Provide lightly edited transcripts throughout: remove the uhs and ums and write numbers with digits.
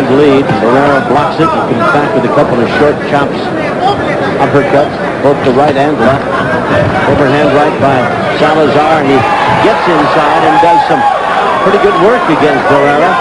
2-hand lead. Barrera blocks it and comes back with a couple of short chops, uppercuts, both the right and left. Overhand right by Salazar, and he gets inside and does some pretty good work against Barrera.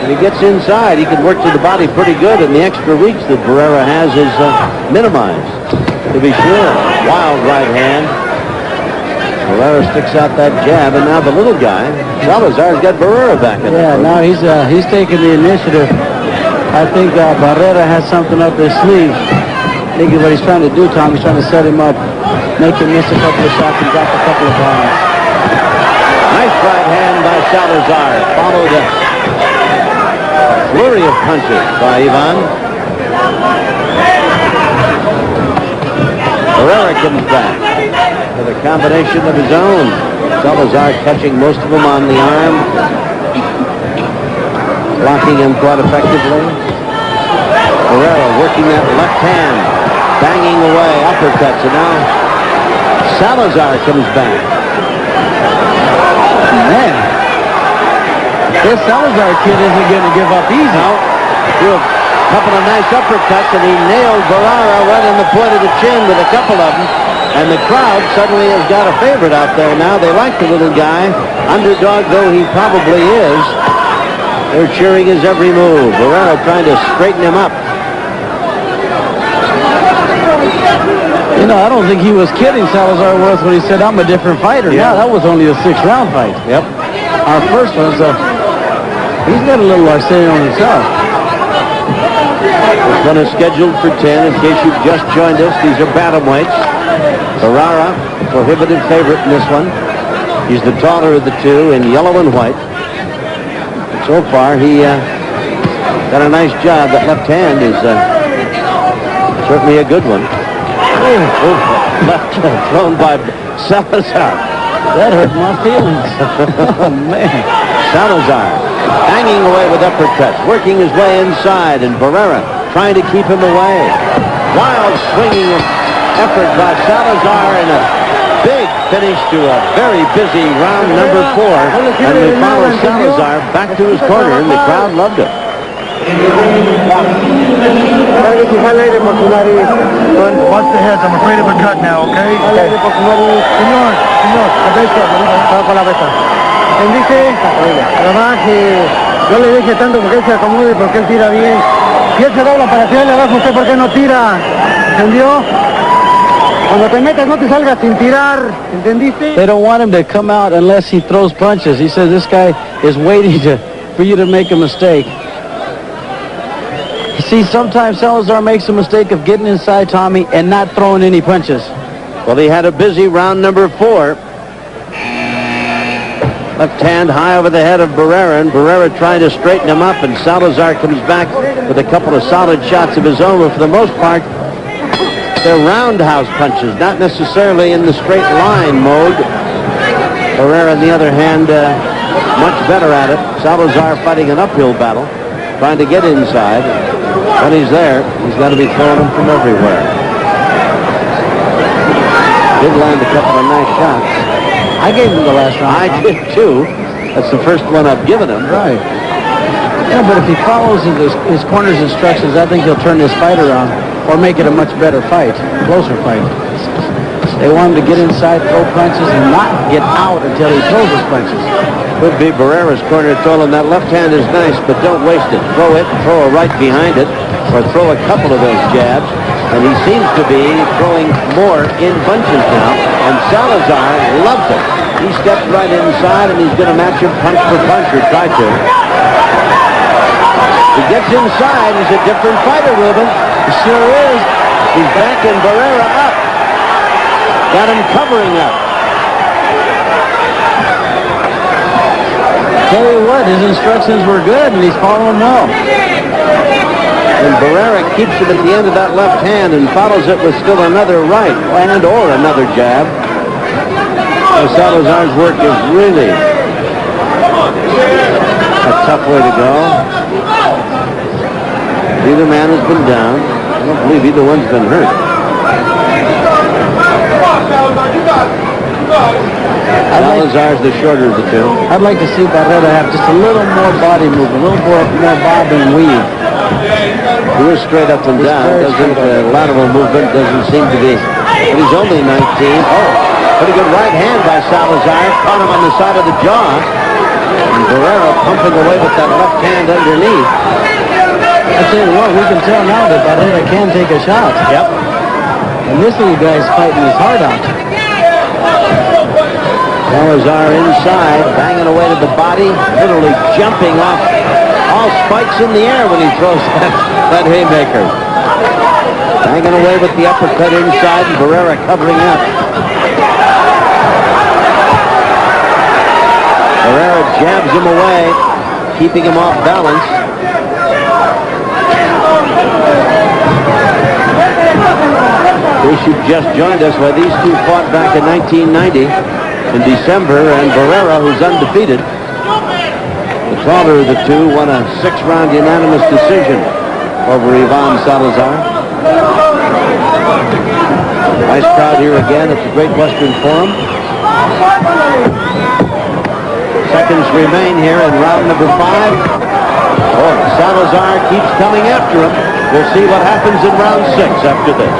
When he gets inside, he can work to the body pretty good, and the extra reach that Barrera has is minimized, to be sure. Wild right hand. Barrera sticks out that jab, and now the little guy, Salazar's got Barrera back in. Yeah, now he's taking the initiative. I think Barrera has something up his sleeve. I think what he's trying to do, Tom, he's trying to set him up, make him miss a couple of shots and drop a couple of bombs. Nice right hand by Salazar, followed a flurry of punches by Iván. Barrera comes back with a combination of his own. Salazar catching most of them on the arm, blocking him quite effectively. Barrera working that left hand, banging away, uppercuts, and now Salazar comes back. Man, this Salazar kid isn't going to give up easy. Now, threw a couple of nice uppercuts, and he nailed Barrera right in the point of the chin with a couple of them. And the crowd suddenly has got a favorite out there now. They like the little guy. Underdog though he probably is, they're cheering his every move. Barrera trying to straighten him up. You know, I don't think he was kidding, Salazar was, when he said, I'm a different fighter. Yeah, that was only a 6-round fight. Yep. Our first one's he's got a little arsenal himself. This one is scheduled for 10. In case you've just joined us, these are bantamweights. Barrera, prohibitive favorite in this one. He's the taller of the two in yellow and white. And so far, he got a nice job. That left hand is certainly a good one. Left thrown by Salazar. That hurt my feelings. Oh, man. Salazar hanging away with uppercuts, working his way inside, and Barrera trying to keep him away. Wild swinging effort by Salazar, and a big finish to a very busy round number 4. And we follow Salazar back to his corner, and the crowd loved it. Watch the heads. I'm afraid of a cut now, okay? Señor, ¿entendiste? Trabaje. Yo le dije tanto porque él se acomode, porque él tira bien. Si él se dobla para tirarle abajo, ¿usted por qué no tira? ¿Entendió? Cuando te metas no te salgas sin tirar, ¿entendiste? They don't want him to come out unless he throws punches. He says this guy is waiting for you to make a mistake. You see, sometimes Salazar makes a mistake of getting inside Tommy and not throwing any punches. Well, he had a busy round number 4. Left hand high over the head of Barrera, and Barrera trying to straighten him up, and Salazar comes back with a couple of solid shots of his own, but for the most part, they're roundhouse punches, not necessarily in the straight line mode. Barrera, on the other hand, much better at it. Salazar fighting an uphill battle, trying to get inside. When he's there, he's got to be throwing them from everywhere. Did land a couple of nice shots. I gave him the last round. I did too. That's the first one I've given him. Right. Yeah, but if he follows his corner's instructions, I think he'll turn this fight around or make it a much better fight, closer fight. They want him to get inside, throw punches, and not get out until he throws his punches. Could be Barrera's corner told him that left hand is nice, but don't waste it. Throw it, throw a right behind it, or throw a couple of those jabs. And he seems to be throwing more in bunches now, and Salazar loves it. He steps right inside, and he's going to match him punch for punch, or try to. He gets inside, he's a different fighter, Ruben. He sure is. He's backing Barrera up. Got him covering up. Tell you what, his instructions were good, and he's following well. And Barrera keeps it at the end of that left hand and follows it with still another right hand or another jab. So Salazar's work is really a tough way to go. Either man has been down. I don't believe either one's been hurt. Salazar's the shorter of the two. I'd like to see Barrera have just a little more body movement, a little more bob and weave. He was straight up and down. Lateral movement doesn't seem to be. But he's only 19. Oh, pretty good right hand by Salazar. Caught him on the side of the jaw. And Barrera pumping away with that left hand underneath. I tell you what, we can tell now that Barrera can take a shot. Yep. And this little guy's fighting his heart out. Salazar inside, banging away to the body, literally jumping off all spikes in the air when he throws that haymaker. Banging away with the uppercut inside, and Barrera covering up. Barrera jabs him away, keeping him off balance. In case you've just joined us, where these two fought back in 1990 in December, and Barrera, who's undefeated, the taller of the two, won a 6-round unanimous decision over Iván Salazar. Nice crowd here again at the Great Western Forum. Seconds remain here in round number 5. Oh, Salazar keeps coming after him. We'll see what happens in round 6 after this.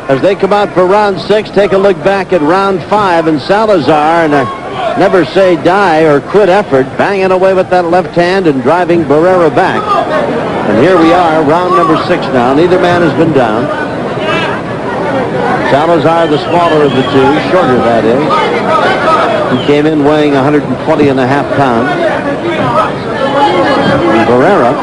As they come out for round 6, take a look back at round 5, and Salazar, in a never say die or quit effort, banging away with that left hand and driving Barrera back. And here we are, round number 6 now. Neither man has been down. Salazar, the smaller of the two, shorter that is. He came in weighing 120.5 pounds. And Barrera,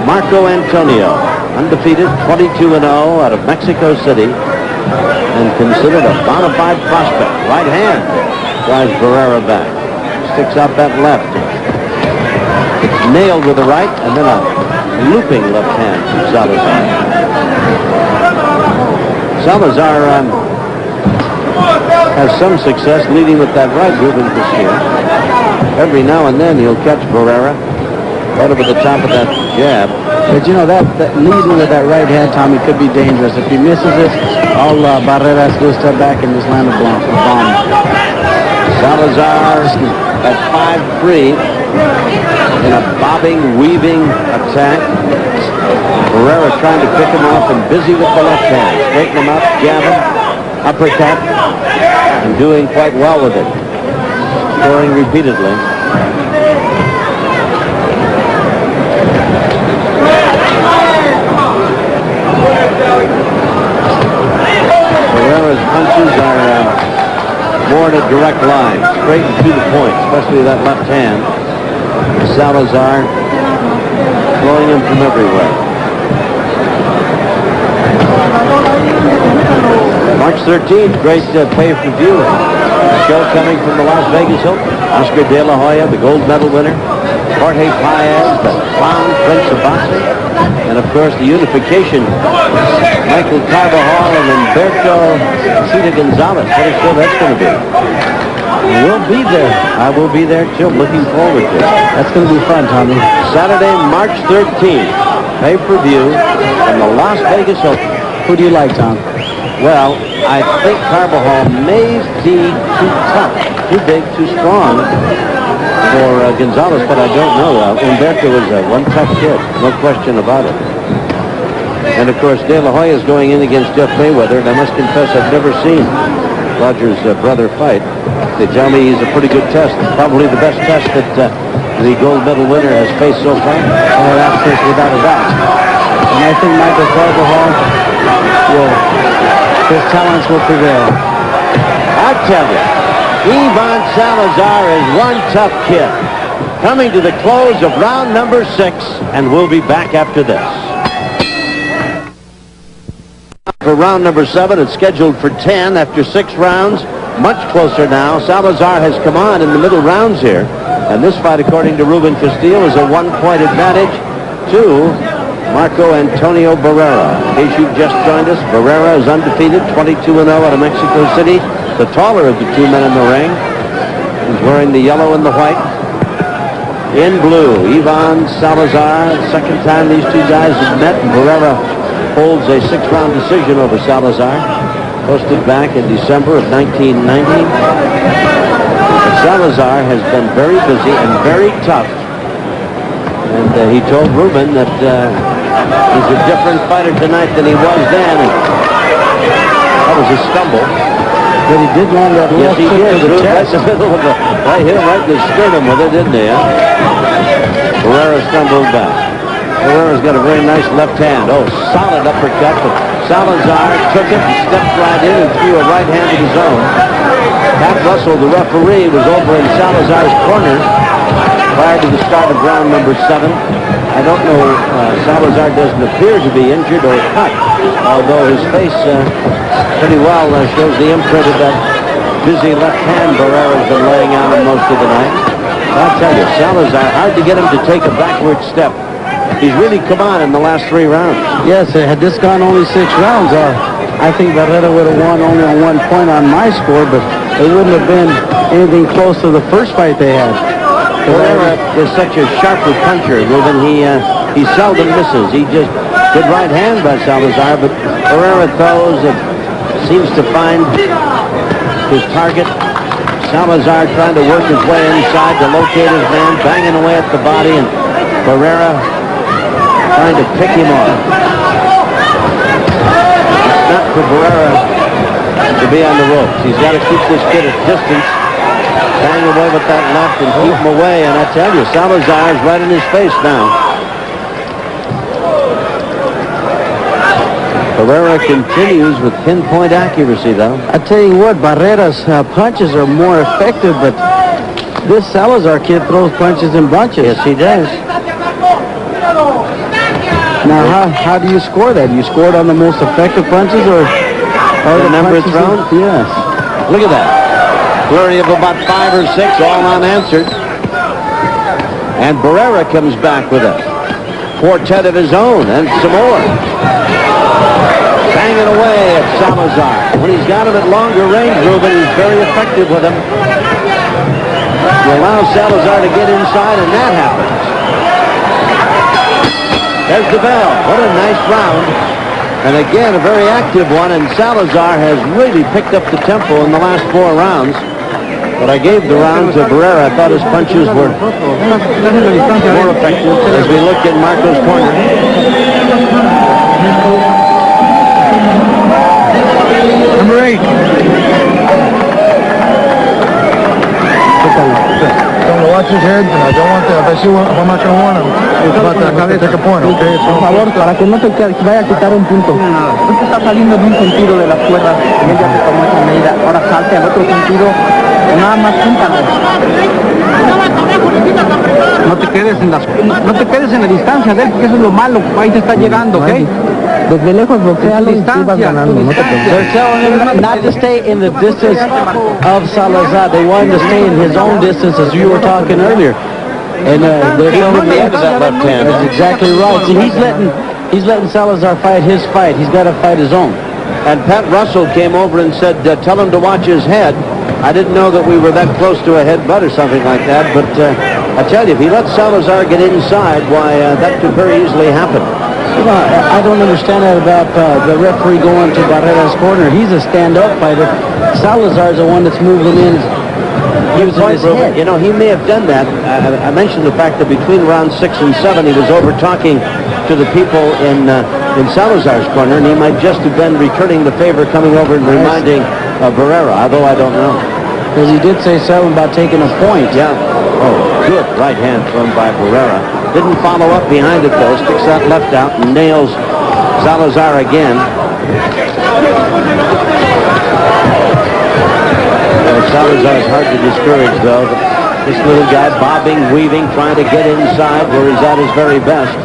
Marco Antonio, undefeated, 22-0 out of Mexico City, and considered a bona fide prospect. Right hand drives Barrera back. Sticks out that left. It's nailed with the right, and then a looping left hand from Salazar. Salazar has some success leading with that right movement this year. Every now and then he'll catch Barrera right over the top of that jab. But you know, that leading with that right hand, Tommy, could be dangerous. If he misses it, all Barrera has to do is step back and just land a bomb. Salazar at 5'3", in a bobbing, weaving attack. Barrera trying to pick him off and busy with the left hand. Straighten him up, jab him, uppercut, and doing quite well with it. Scoring repeatedly. Barrera's punches are more in a direct line, straight and to the point, especially that left hand. Salazar throwing him from everywhere. March 13th, great pay-per-view show coming from the Las Vegas Hilton. Oscar De La Hoya, the gold medal winner. Jorge Paez, the clown prince of boxing. And of course the unification, Michael Carbajal and Humberto Cita Gonzalez. What a show that's going to be. We'll be there. I will be there too. Looking forward to it. That's going to be fun, Tommy. Saturday, March 13th, pay-per-view from the Las Vegas Hilton. Who do you like, Tom? Well, I think Carbajal may be too tough, too big, too strong for Gonzalez, but I don't know. Humberto is one tough kid, no question about it. And of course, De La Hoya is going in against Jeff Mayweather, and I must confess I've never seen Roger's brother fight. They tell me he's a pretty good test, probably the best test that the gold medal winner has faced so far. Oh, that's without a doubt. And I think Michael Carbajal his talents will prevail. I tell you, Iván Salazar is one tough kid. Coming to the close of round number 6, and we'll be back after this. For round number 7, it's scheduled for 10 after 6 rounds. Much closer now. Salazar has come on in the middle rounds here. And this fight, according to Ruben Castillo, is a 1-point advantage to Marco Antonio Barrera. In case you've just joined us, Barrera is undefeated, 22-0 out of Mexico City. The taller of the two men in the ring. He's wearing the yellow and the white. In blue, Iván Salazar. Second time these two guys have met. Barrera holds a 6-round decision over Salazar, hosted back in December of 1990. Salazar has been very busy and very tough. And he told Ruben that he's a different fighter tonight than he was then. And that was a stumble. But he did land that Yes, left he hook did. to the Right chest. in the middle of the, right here, right in the sternum with it, didn't he? Huh? Barrera stumbled back. Barrera's got a very nice left hand. Oh, solid uppercut. But Salazar took it and stepped right in and threw a right hand of his own. Pat Russell, the referee, was over in Salazar's corner prior to the start of round number 7. I don't know, Salazar doesn't appear to be injured or cut, although his face pretty well shows the imprint of that busy left hand Barrera's been laying on him most of the night. I'll tell you, Salazar, hard to get him to take a backward step. He's really come on in the last 3 rounds. Yes, had this gone only 6 rounds, I think Barrera would have won only on 1 point on my score, but it wouldn't have been anything close to the first fight they had. Barrera is such a sharper puncher, Ruben. He seldom misses. He just good right hand by Salazar, but Barrera throws and seems to find his target. Salazar trying to work his way inside to locate his man, banging away at the body, and Barrera trying to pick him off. It's not for Barrera to be on the ropes. He's got to keep this kid at distance, bang away with that left and keep him away. And I tell you, Salazar is right in his face now. Barrera continues with pinpoint accuracy, though. I tell you what, Barrera's punches are more effective, but this Salazar kid throws punches in bunches. Yes, he does. Now, how do you score that? You score it on the most effective punches or the number punches thrown? Yes. Look at that. Flurry of about 5 or 6, all unanswered. And Barrera comes back with a quartet of his own and some more. Banging away at Salazar. When he's got him at longer range, Ruben, he's very effective with him. He allows Salazar to get inside, and that happens. There's the bell. What a nice round. And again, a very active one, and Salazar has really picked up the tempo in the last 4 rounds. But I gave the round to Barrera. I thought his punches were more effective as we look in Marco's corner. Number 8. Don't watch his head, and I don't want to, if I'm not going to warn him, about to take a point, okay? Por favor, para que no te vaya a quitar un punto. Usted está saliendo de un sentido de las cuerdas y él ya se tomó esa medida. Ahora salte al otro sentido, nada más júntalo. No te quedes en la distancia de él, porque eso es lo malo. Ahí te está llegando, ¿ok? Desde lejos boxealo y tú vas ganando. They're telling him not to stay in the distance of Salazar. They want him to stay in his own distance, as you were talking earlier. And they're telling him the end of that left hand. That's exactly right. See, he's letting Salazar fight his fight. He's got to fight his own. And Pat Russell came over and said, tell him to watch his head. I didn't know that we were that close to a headbutt or something like that, but I tell you, if he lets Salazar get inside, why, that could very easily happen. You know, I don't understand that about the referee going to Barrera's corner. He's a stand-up fighter. Salazar's the one that's moving in. Using his head. You know, he may have done that. I mentioned the fact that between rounds 6 and 7, he was over talking to the people in Salazar's corner, and he might just have been returning the favor, coming over and reminding Barrera, although I don't know. Because he did say something about taking a point. Yeah. Oh, good right hand thrown by Barrera. Didn't follow up behind it, though. Sticks that left out and nails Salazar again. Salazar's hard to discourage, though. This little guy bobbing, weaving, trying to get inside where he's at his very best.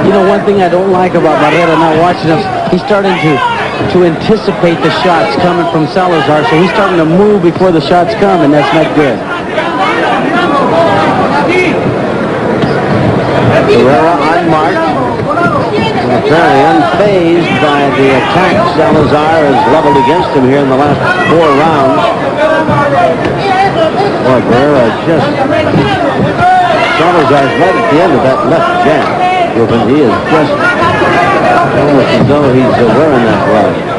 You know, one thing I don't like about Barrera now watching him, he's starting to anticipate the shots coming from Salazar, so he's starting to move before the shots come, and that's not good. Barrera unmarked, and apparently unfazed by the attack Salazar has leveled against him here in the last 4 rounds. Boy, Barrera just... Salazar's right at the end of that left jab. Ruben, he is just Almost as though he's wearing that glove.